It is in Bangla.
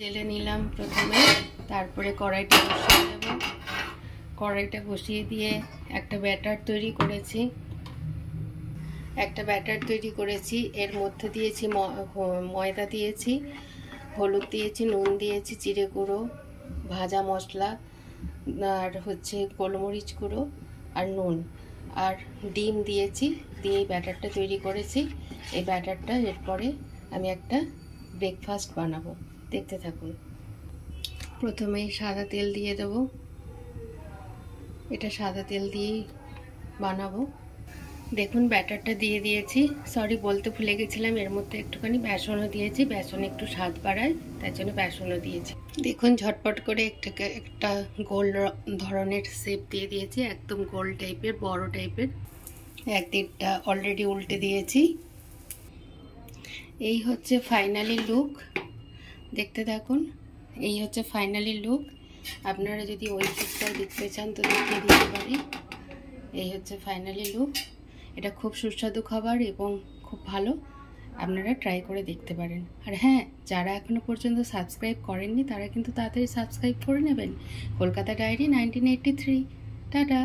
জেলে নিলাম প্রথমে, তারপরে কড়াইটা বসিয়ে দেব। কড়াইটা বসিয়ে দিয়ে একটা ব্যাটার তৈরি করেছি। এর মধ্যে দিয়েছি ময়দা দিয়েছি, হলুদ দিয়েছি, নুন দিয়েছি, জিরে গুঁড়ো, ভাজা মশলা, আর গোলমরিচ গুঁড়ো আর নুন, আর ডিম দিয়েছি। দিয়ে এই ব্যাটারটা তৈরি করেছি। এই ব্যাটারটা এরপরে আমি একটা ব্রেকফাস্ট বানাবো, দেখতে থাকুন। প্রথমেই সাদা তেল দিয়ে দেব। এটা সাদা তেল দিয়েই বানাবো। দেখুন ব্যাটারটা দিয়ে দিয়েছি। সরি, বলতে ভুলে গেছিলাম, এর মধ্যে একটুখানি বেসনও দিয়েছি। বেসন একটু স্বাদ বাড়ায়, তার জন্য বেসনও দিয়েছি। দেখুন ঝটপট করে একটা গোল ধরনের শেপ দিয়ে দিয়েছি, একদম গোল টাইপের, বড় টাইপের। একদিকটা অলরেডি উল্টে দিয়েছি। এই হচ্ছে ফাইনালি লুক, দেখতে থাকুন। এই হচ্ছে ফাইনালি লুক। আপনারা যদি ওই পিকটা দেখতে চান তো দেখিয়ে দিতে পারি। এই হচ্ছে ফাইনালি লুক। এটা খুব সুস্বাদু খাবার এবং খুব ভালো, আপনারা ট্রাই করে দেখতে পারেন। আর হ্যাঁ, যারা এখনও পর্যন্ত সাবস্ক্রাইব করেননি তারা কিন্তু তাড়াতাড়ি সাবস্ক্রাইব করে নেবেন। কলকাতা ডায়েরি 1983। টাটা।